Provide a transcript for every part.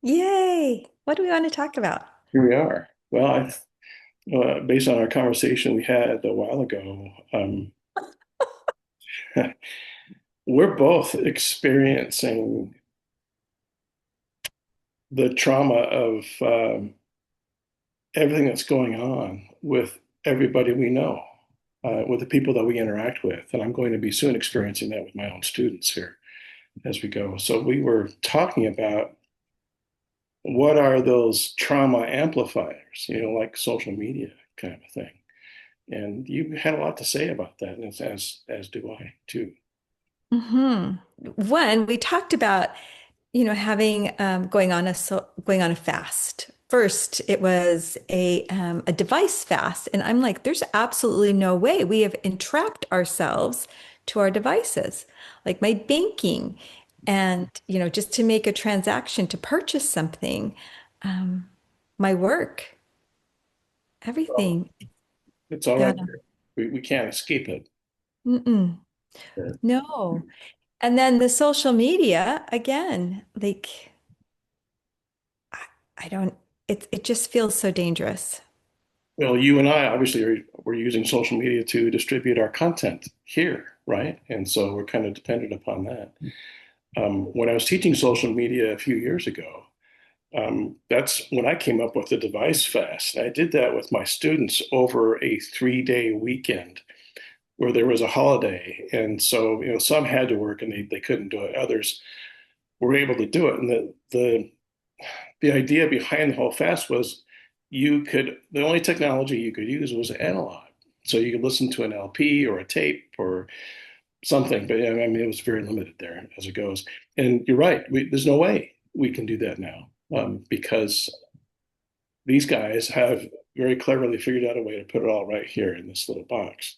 Yay! What do we want to talk about? Here we are. Based on our conversation we had a while ago, we're both experiencing the trauma of everything that's going on with everybody we know, with the people that we interact with. And I'm going to be soon experiencing that with my own students here as we go. So we were talking about what are those trauma amplifiers, like social media kind of a thing. And you had a lot to say about that, and as do I too. hmm One, we talked about, having going on a fast. First, it was a device fast, and I'm like, there's absolutely no way we have entrapped ourselves to our devices, like my banking, and just to make a transaction to purchase something, um, my work, Well, everything. it's all right Got here. We can't escape it. Mm-mm. No. And then the social media, again, like I, I don't, it just feels so dangerous. Well, you and I obviously we're using social media to distribute our content here, right? And so we're kind of dependent upon that. When I was teaching social media a few years ago, that's when I came up with the device fast. I did that with my students over a 3-day weekend where there was a holiday. And so, some had to work and they couldn't do it. Others were able to do it. And the idea behind the whole fast was the only technology you could use was analog. So you could listen to an LP or a tape or something, but I mean, it was very limited there as it goes. And you're right, there's no way we can do that now, because these guys have very cleverly figured out a way to put it all right here in this little box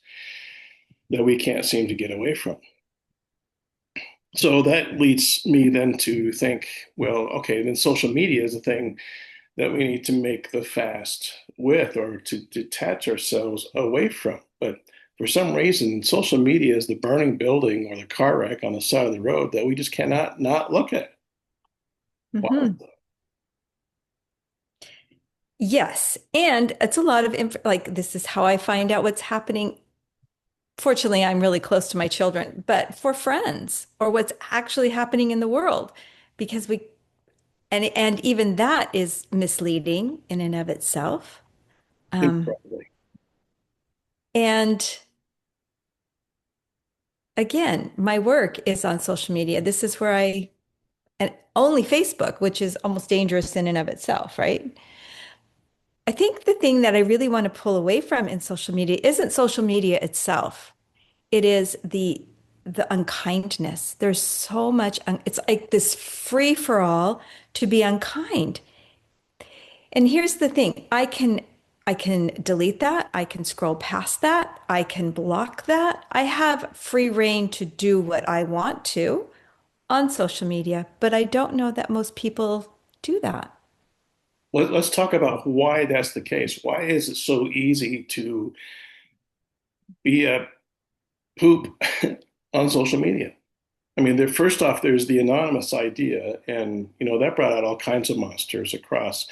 that we can't seem to get away from. So that leads me then to think, well, okay, then social media is a thing that we need to make the fast with or to detach ourselves away from. But for some reason, social media is the burning building or the car wreck on the side of the road that we just cannot not look at. Why? Hmm. Yes. And it's a lot of inf like this is how I find out what's happening. Fortunately, I'm really close to my children, but for friends or what's actually happening in the world, because and even that is misleading in and of itself. Um, Incredibly. and again, my work is on social media. This is where and only Facebook, which is almost dangerous in and of itself, right? I think the thing that I really want to pull away from in social media isn't social media itself. It is the unkindness. There's so much it's like this free for all to be unkind. And here's the thing, I can delete that, I can scroll past that, I can block that. I have free reign to do what I want to on social media, but I don't know that most people do that. Let's talk about why that's the case. Why is it so easy to be a poop on social media? I mean, first off, there's the anonymous idea, and that brought out all kinds of monsters across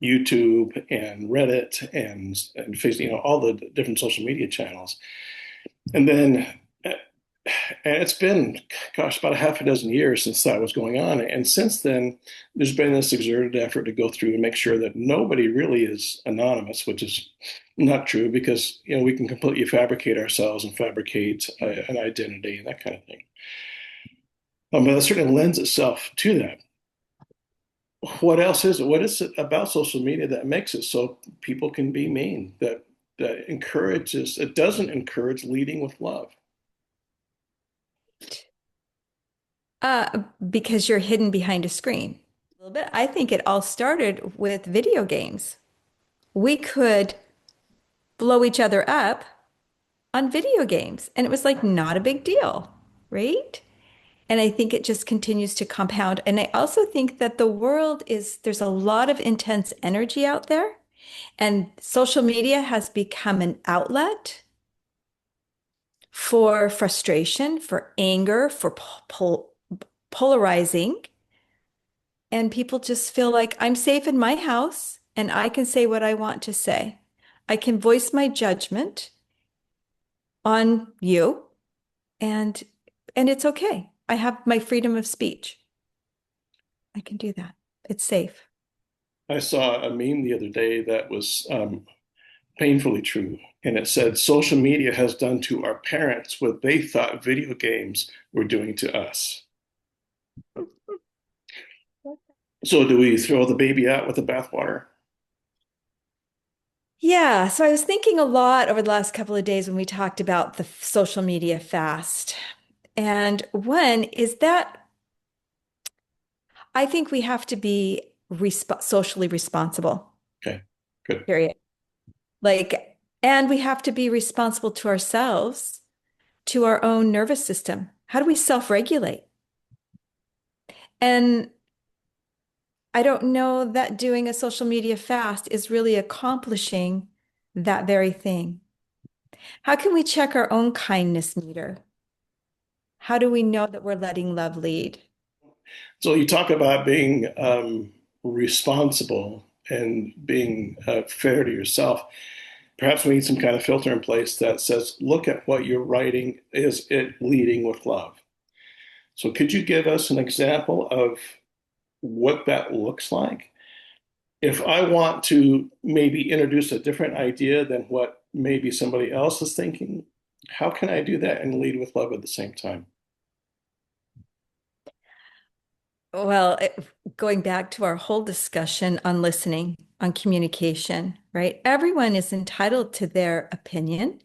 YouTube and Reddit and Facebook, all the different social media channels. And then, and it's been, gosh, about a half a dozen years since that was going on. And since then, there's been this exerted effort to go through and make sure that nobody really is anonymous, which is not true because, we can completely fabricate ourselves and fabricate an identity and that kind of thing. But that certainly lends itself to that. What else is it? What is it about social media that makes it so people can be mean? That encourages, it doesn't encourage leading with love. Because you're hidden behind a screen. A little bit. I think it all started with video games. We could blow each other up on video games, and it was like not a big deal, right? And I think it just continues to compound. And I also think that there's a lot of intense energy out there, and social media has become an outlet for frustration, for anger, for polarizing. and people just feel like I'm safe in my house and I can say what I want to say. I can voice my judgment on you and it's okay. I have my freedom of speech. I can do that. It's safe. I saw a meme the other day that was painfully true. And it said, social media has done to our parents what they thought video games were doing to us. So do we throw the baby out with the bathwater? Yeah, so I was thinking a lot over the last couple of days when we talked about the social media fast. And one is that I think we have to be socially responsible, Okay, good. period. Like, and we have to be responsible to ourselves, to our own nervous system. How do we self-regulate? And I don't know that doing a social media fast is really accomplishing that very thing. How can we check our own kindness meter? How do we know that we're letting love lead? So you talk about being responsible and being fair to yourself. Perhaps we need some kind of filter in place that says, look at what you're writing. Is it leading with love? So could you give us an example of what that looks like? If I want to maybe introduce a different idea than what maybe somebody else is thinking, how can I do that and lead with love at the same time? Well, going back to our whole discussion on listening, on communication, right? Everyone is entitled to their opinion,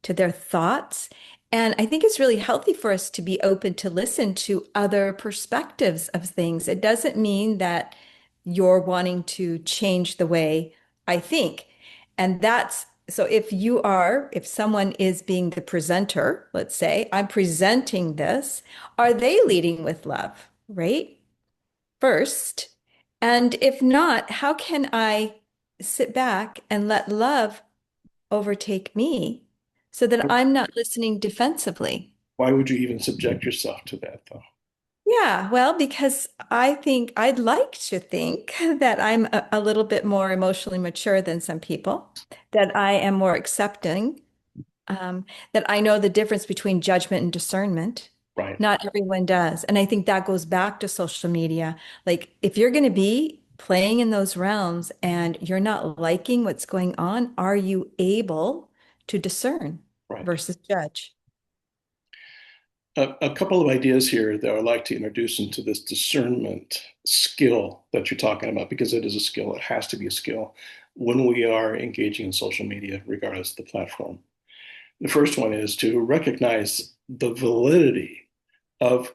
to their thoughts. And I think it's really healthy for us to be open to listen to other perspectives of things. It doesn't mean that you're wanting to change the way I think. And that's so if someone is being the presenter, let's say, I'm presenting this, are they leading with love, right? First. And if not, how can I sit back and let love overtake me so that I'm not listening defensively? Why would you even subject yourself to that, though? Yeah, well, because I think I'd like to think that I'm a little bit more emotionally mature than some people, that I am more accepting, that I know the difference between judgment and discernment. Right. Not everyone does. And I think that goes back to social media. Like, if you're going to be playing in those realms and you're not liking what's going on, are you able to discern Right. versus judge? A couple of ideas here that I'd like to introduce into this discernment skill that you're talking about, because it is a skill. It has to be a skill when we are engaging in social media, regardless of the platform. The first one is to recognize the validity of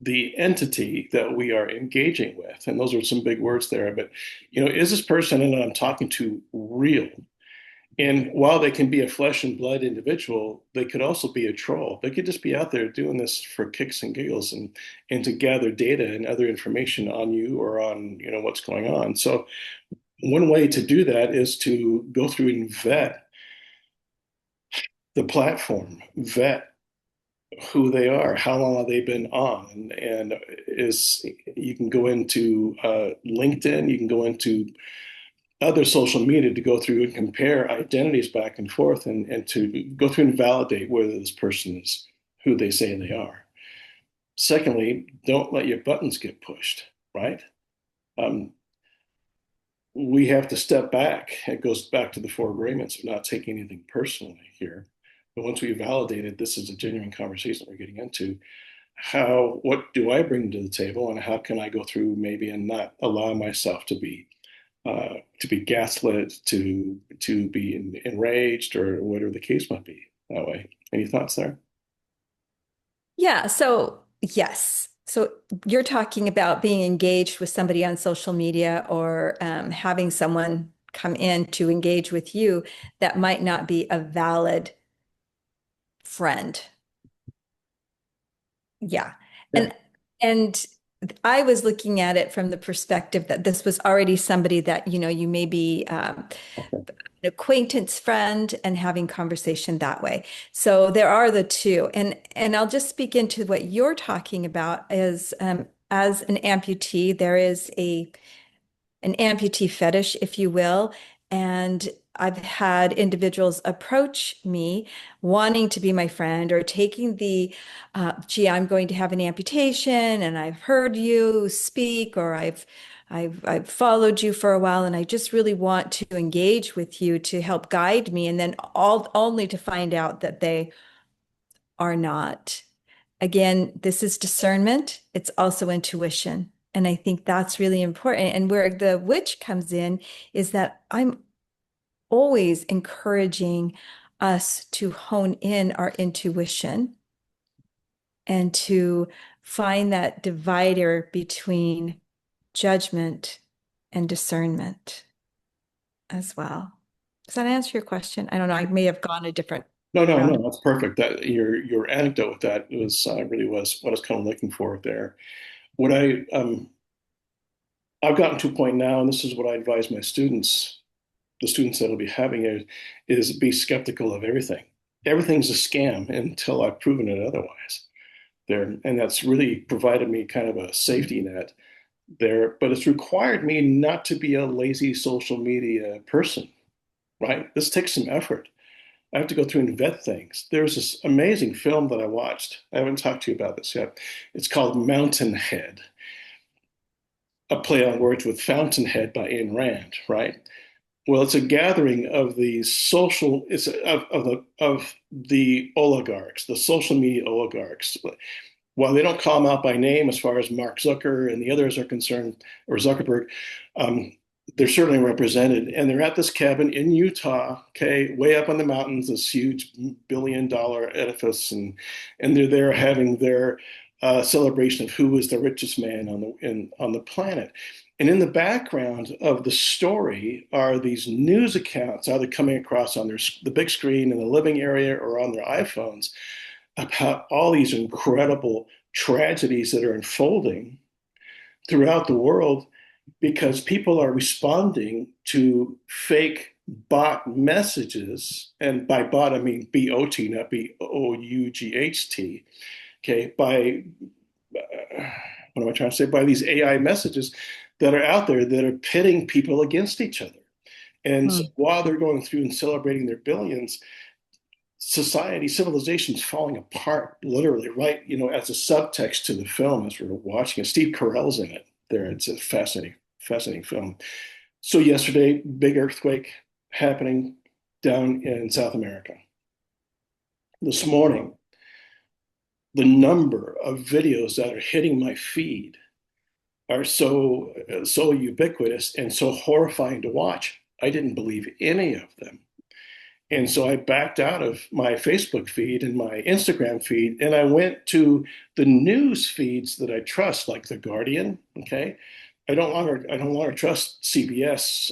the entity that we are engaging with. And those are some big words there, but is this person that I'm talking to real? And while they can be a flesh and blood individual, they could also be a troll. They could just be out there doing this for kicks and giggles and to gather data and other information on you or on what's going on. So one way to do that is to go through and vet the platform, vet who they are, how long have they been on, and is you can go into LinkedIn, you can go into other social media to go through and compare identities back and forth and to go through and validate whether this person is who they say they are. Secondly, don't let your buttons get pushed, right? Um, we have to step back. It goes back to the four agreements of not taking anything personally here. But once we validated this is a genuine conversation we're getting into, what do I bring to the table and how can I go through maybe and not allow myself to be gaslit, to be enraged, or whatever the case might be that way. Any thoughts there? Yeah, so yes. So you're talking about being engaged with somebody on social media or having someone come in to engage with you that might not be a valid friend. Yeah. Yeah. And I was looking at it from the perspective that this was already somebody that, you may be Okay. an acquaintance friend and having conversation that way. So there are the two. And I'll just speak into what you're talking about is as an amputee, there is an amputee fetish, if you will. And I've had individuals approach me wanting to be my friend or taking gee, I'm going to have an amputation and I've heard you speak or I've followed you for a while and I just really want to engage with you to help guide me. And then all only to find out that they are not. Again, this is discernment. It's also intuition. And I think that's really important. And where the witch comes in is that I'm always encouraging us to hone in our intuition and to find that divider between judgment and discernment as well. Does that answer your question? I don't know. I may have gone a different No, no, route. no, that's perfect. That your anecdote with that was really was what I was kind of looking for there. What I've gotten to a point now, and this is what I advise my students, the students that'll be having it, is be skeptical of everything. Everything's a scam until I've proven it otherwise. There, and that's really provided me kind of a safety net there, but it's required me not to be a lazy social media person, right? This takes some effort. I have to go through and vet things. There's this amazing film that I watched. I haven't talked to you about this yet. It's called Mountainhead, a play on words with Fountainhead by Ayn Rand, right? Well, it's a gathering of these social, it's of the oligarchs, the social media oligarchs. While they don't call them out by name as far as Mark Zucker and the others are concerned, or Zuckerberg, um, they're certainly represented. And they're at this cabin in Utah, okay, way up on the mountains, this huge $1 billion edifice, and they're there having their celebration of who is the richest man on the planet. And in the background of the story are these news accounts, either coming across on the big screen in the living area or on their iPhones, about all these incredible tragedies that are unfolding throughout the world because people are responding to fake bot messages. And by bot, I mean BOT, not BOUGHT. Okay, what am I trying to say? By these AI messages that are out there that are pitting people against each other. And so Hmm. while they're going through and celebrating their billions, society, civilization's falling apart, literally, right? As a subtext to the film as we're watching it. Steve Carell's in it there. It's a fascinating, fascinating film. So yesterday, big earthquake happening down in South America. This morning, the number of videos that are hitting my feed are so ubiquitous and so horrifying to watch. I didn't believe any of them. And so I backed out of my Facebook feed and my Instagram feed, and I went to the news feeds that I trust, like The Guardian. Okay, I don't longer trust CBS.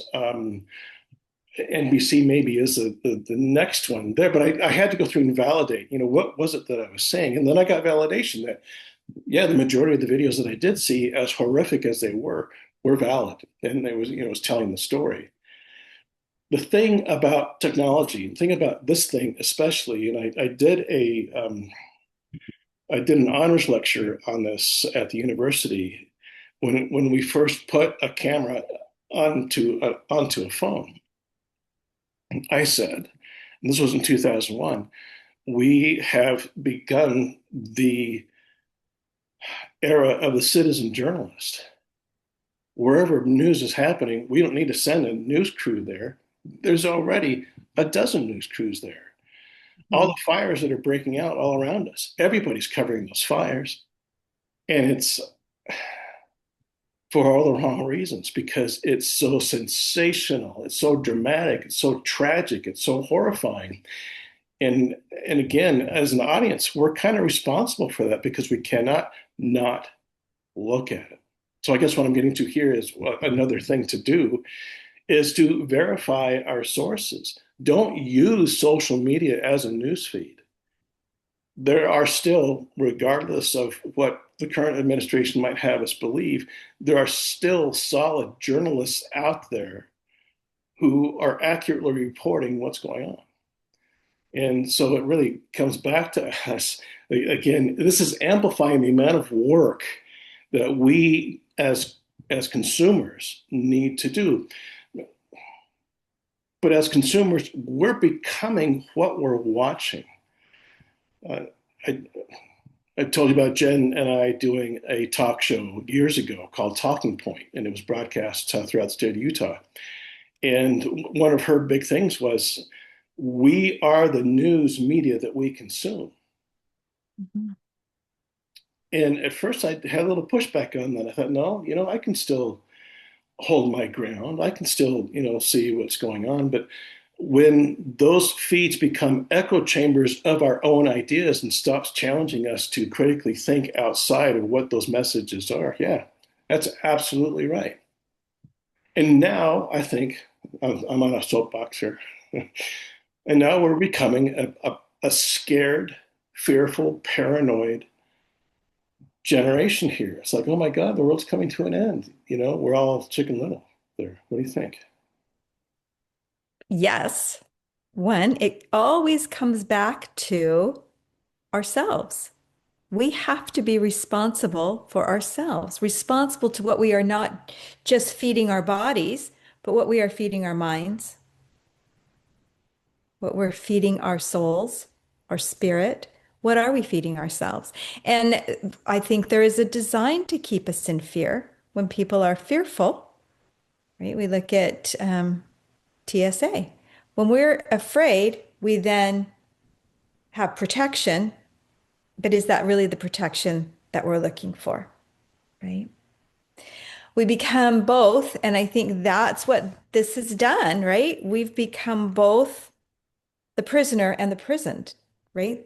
NBC maybe is the next one there, but I had to go through and validate. What was it that I was saying, and then I got validation that yeah, the majority of the videos that I did see, as horrific as they were valid, and it was telling the story. The thing about technology, the thing about this thing especially, and I did an honors lecture on this at the university when we first put a camera onto a phone. I said, and this was in 2001, we have begun the era of the citizen journalist. Wherever news is happening, we don't need to send a news crew there. There's already a dozen news crews there. All the fires that are breaking out all around us, everybody's covering those fires. And it's for all the wrong reasons because it's so sensational, it's so dramatic, it's so tragic, it's so horrifying. And again, as an audience, we're kind of responsible for that because we cannot not look at it. So I guess what I'm getting to here is another thing to do is to verify our sources. Don't use social media as a newsfeed. There are still, regardless of what the current administration might have us believe, there are still solid journalists out there who are accurately reporting what's going on. And so it really comes back to us. Again, this is amplifying the amount of work that we as consumers need to do. But as consumers, we're becoming what we're watching. Uh, I, I told you about Jen and I doing a talk show years ago called Talking Point, and it was broadcast throughout the state of Utah. And one of her big things was, we are the news media that we consume. Mhm. And at first I had a little pushback on that. I thought, no, I can still hold my ground. I can still, see what's going on. But when those feeds become echo chambers of our own ideas and stops challenging us to critically think outside of what those messages are, yeah, that's absolutely right. And now I think I'm on a soapbox here. And now we're becoming a scared, fearful, paranoid generation here. It's like, oh my God, the world's coming to an end. We're all Chicken Little there. What do you think? Yes. One, it always comes back to ourselves. We have to be responsible for ourselves, responsible to what we are not just feeding our bodies, but what we are feeding our minds, what we're feeding our souls, our spirit. What are we feeding ourselves? And I think there is a design to keep us in fear when people are fearful, right? We look at TSA. When we're afraid, we then have protection, but is that really the protection that we're looking for, right? We become both, and I think that's what this has done, right? We've become both the prisoner and the prisoned, right?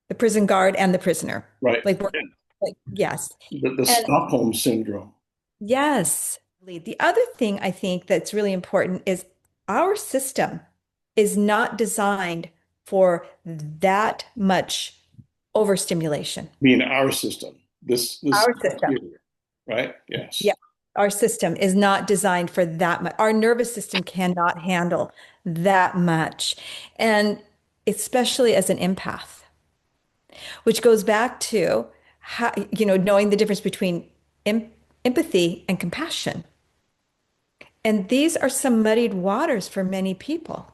The prison guard and the prisoner. Right. Like, like yes. The And Stockholm syndrome. yes, the other thing I think that's really important is our system is not designed for that much overstimulation. Being our system. This Our system. computer, right? Yeah. Yes. Our system is not designed for that much. Our nervous system cannot handle that much. And especially as an empath, which goes back to how, knowing the difference between em empathy and compassion. And these are some muddied waters for many people.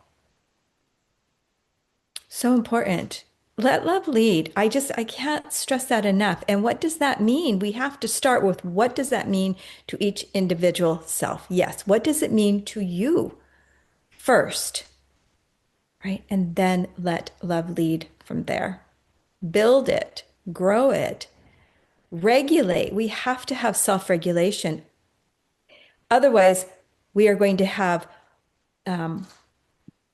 So important. Let love lead. I can't stress that enough. And what does that mean? We have to start with what does that mean to each individual self? Yes. What does it mean to you first? Right. And then let love lead from there. Build it, grow it, regulate. We have to have self-regulation. Otherwise, we are going to have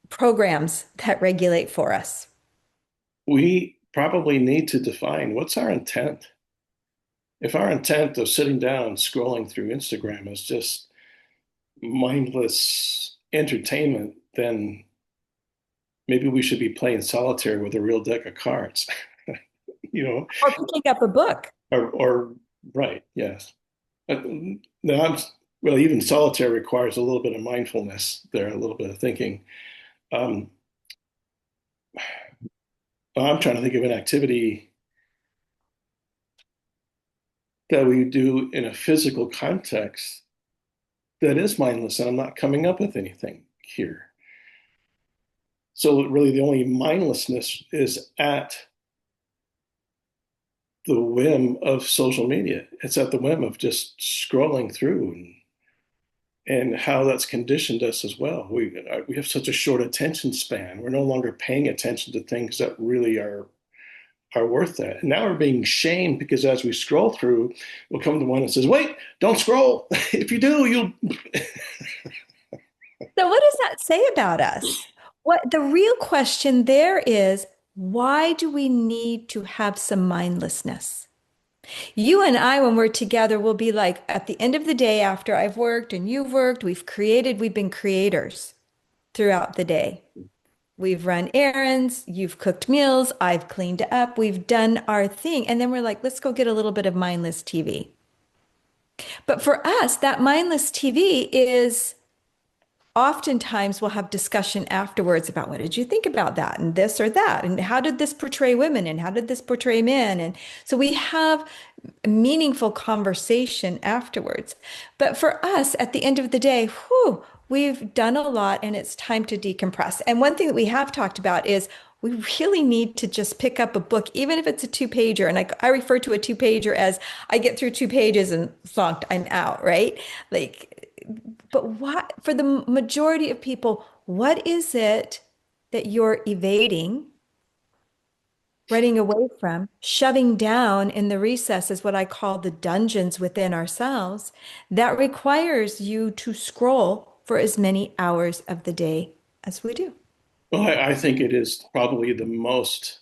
programs that regulate for us. We probably need to define what's our intent. If our intent of sitting down scrolling through Instagram is just mindless entertainment, then maybe we should be playing solitaire with a real deck of cards, you know, Or picking up a book. or right, yes. No, well, even solitaire requires a little bit of mindfulness there, a little bit of thinking. Um, I'm trying to think of an activity that we do in a physical context that is mindless, and I'm not coming up with anything here. So really, the only mindlessness is at the whim of social media. It's at the whim of just scrolling through and how that's conditioned us as well. We have such a short attention span. We're no longer paying attention to things that really are worth that. And now we're being shamed because as we scroll through, we'll come to one that says, "Wait, don't scroll. If you do, you'll." So what does that say about us? What the real question there is, why do we need to have some mindlessness? You and I, when we're together, will be like at the end of the day, after I've worked and you've worked, we've been creators throughout the day. We've run errands, you've cooked meals, I've cleaned up, we've done our thing. And then we're like, let's go get a little bit of mindless TV. But for us, that mindless TV is oftentimes we'll have discussion afterwards about what did you think about that and this or that and how did this portray women and how did this portray men, and so we have a meaningful conversation afterwards. But for us at the end of the day, whew, we've done a lot and it's time to decompress. And one thing that we have talked about is we really need to just pick up a book, even if it's a two-pager. And I refer to a two-pager as I get through 2 pages and zonked, I'm out, right? Like, but what, for the majority of people, what is it that you're evading, running away from, shoving down in the recesses, what I call the dungeons within ourselves, that requires you to scroll for as many hours of the day as we do? Well, I think it is probably the most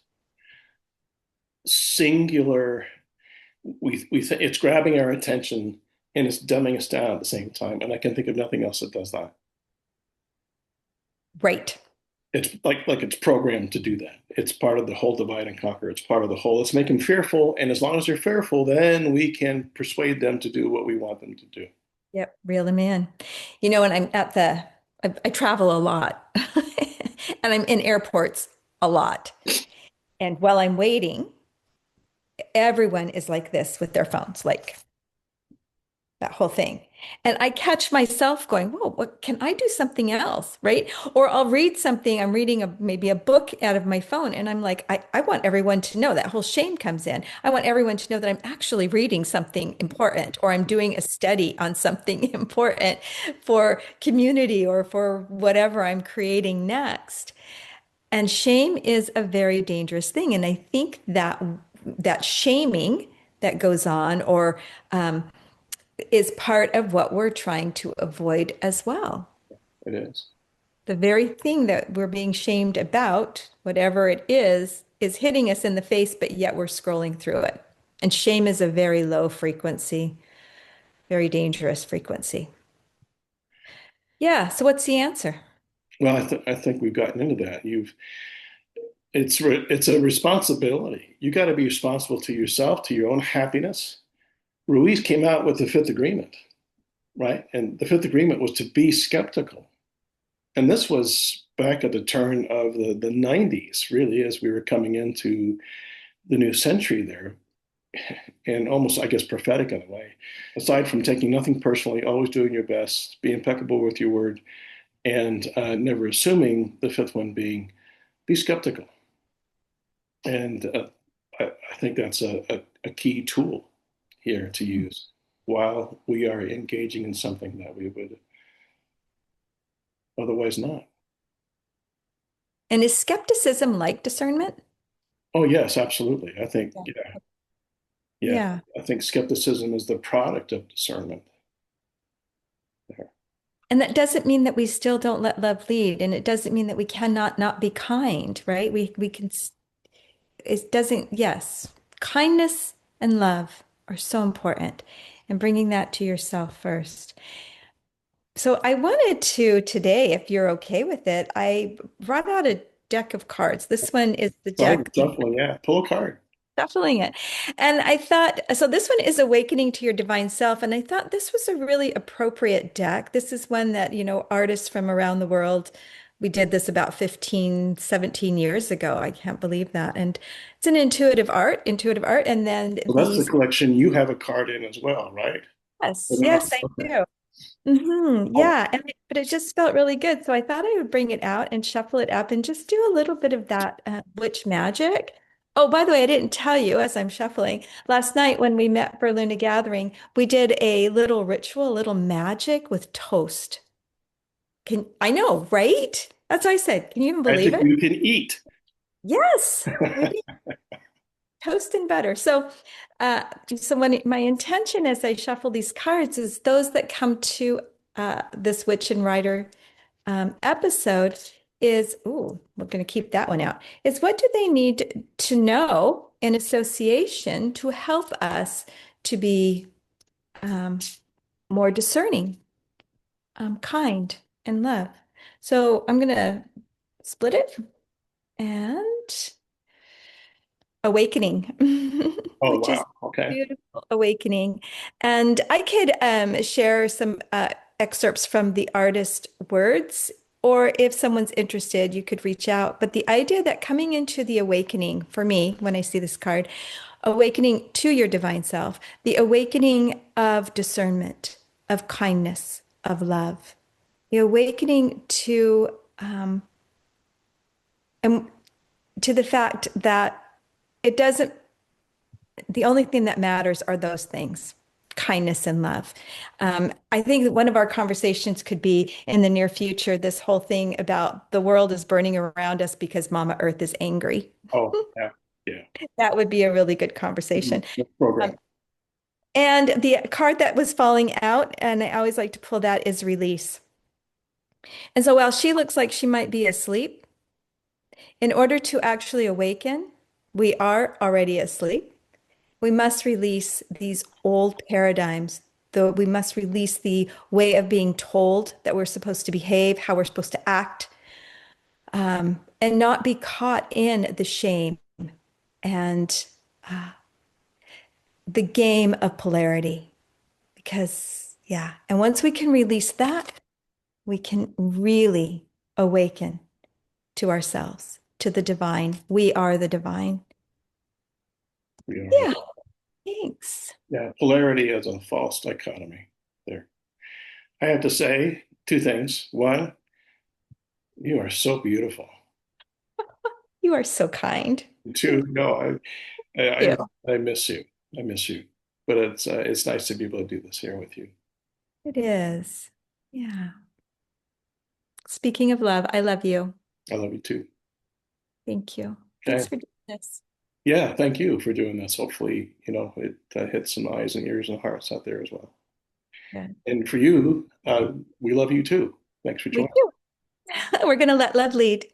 singular. It's grabbing our attention and it's dumbing us down at the same time. And I can think of nothing else that does that. Right. It's like it's programmed to do that. It's part of the whole divide and conquer. It's part of the whole. Let's make them fearful, and as long as they're fearful, then we can persuade them to do what we want them to do. Yep, reel them in. When I'm at I travel a lot and I'm in airports a lot. And while I'm waiting, everyone is like this with their phones, like that whole thing. And I catch myself going, whoa, what can I do something else? Right. Or I'll read something. I'm reading maybe a book out of my phone. And I'm like, I want everyone to know that whole shame comes in. I want everyone to know that I'm actually reading something important or I'm doing a study on something important for community or for whatever I'm creating next. And shame is a very dangerous thing. And I think that that shaming that goes on or is part of what we're trying to avoid as well. It is. The very thing that we're being shamed about, whatever it is hitting us in the face, but yet we're scrolling through it. And shame is a very low frequency, very dangerous frequency. Yeah. So what's the answer? Well, I think we've gotten into that. It's a responsibility. You got to be responsible to yourself, to your own happiness. Ruiz came out with the Fifth Agreement, right? And the Fifth Agreement was to be skeptical. And this was back at the turn of the 90s, really, as we were coming into the new century there, and almost, I guess, prophetic in a way. Aside from taking nothing personally, always doing your best, be impeccable with your word, and never assuming, the fifth one being be skeptical. And I think that's a key tool here to use while we are engaging in something that we would otherwise not. And is skepticism like discernment? Oh, yes, absolutely. I think, yeah, yeah. Yeah. I think skepticism is the product of discernment there. And that doesn't mean that we still don't let love lead. And it doesn't mean that we cannot not be kind, right? We can, it doesn't, yes, kindness and love are so important and bringing that to yourself first. So I wanted to today, if you're okay with it, I brought out a deck of cards. This one is the Oh, deck definitely, yeah. Pull a card. shuffling it. And I thought, so this one is Awakening to Your Divine Self. And I thought this was a really appropriate deck. This is one that, artists from around the world, we did this about 15, 17 years ago. I can't believe that. And it's an intuitive art. And then Well, that's the these, collection you have a card in as well, right? yes, yes, I Okay. do. Oh, Yeah, but it just felt really good. So I thought I would bring it out and shuffle it up and just do a little bit of that witch magic. Oh, by the way, I didn't tell you as I'm shuffling. Last night when we met for Luna Gathering, we did a little ritual, a little magic with toast. I know, right? That's what I said. Can you even believe magic it? you can eat. Yes, we did toast and butter. Uh, so when my intention as I shuffle these cards is those that come to this Witch and Writer episode is, ooh, we're going to keep that one out, is what do they need to know in association to help us to be um, more discerning, kind, and love. So I'm going to split it and awakening, Oh, which is wow. Okay. beautiful awakening. And I could share some. excerpts from the artist words, or if someone's interested, you could reach out. But the idea that coming into the awakening, for me, when I see this card, awakening to your divine self, the awakening of discernment, of kindness, of love, the awakening and to the fact that it doesn't, the only thing that matters are those things, kindness and love. I think that one of our conversations could be in the near future, this whole thing about the world is burning around us because Mama Earth is angry. Oh, yeah, yeah. That would be a really good conversation. Program. Um, and the card that was falling out, and I always like to pull that, is release. And so while she looks like she might be asleep, in order to actually awaken, we are already asleep. We must release these old paradigms, though we must release the way of being told that we're supposed to behave, how we're supposed to act, and not be caught in the shame and the game of polarity. Because, yeah, and once we can release that, we can really awaken to ourselves, to the divine. We are the divine. You know, Yeah, thanks. yeah, polarity is a false dichotomy there. I have to say two things. One, you are so beautiful. You are so kind. Two, no, I, Thank you. I miss you. I miss you. But it's nice to be able to do this here with you. It is. Yeah. Speaking of love, I love you. I love you too. Thank you. Thanks Okay. for doing this. Yeah, thank you for doing this. Hopefully, it hits some eyes and ears and hearts out there as well. Yeah. And for you, we love you too. Thanks for We joining. do. We're going to let love lead.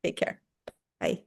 Take care. Bye.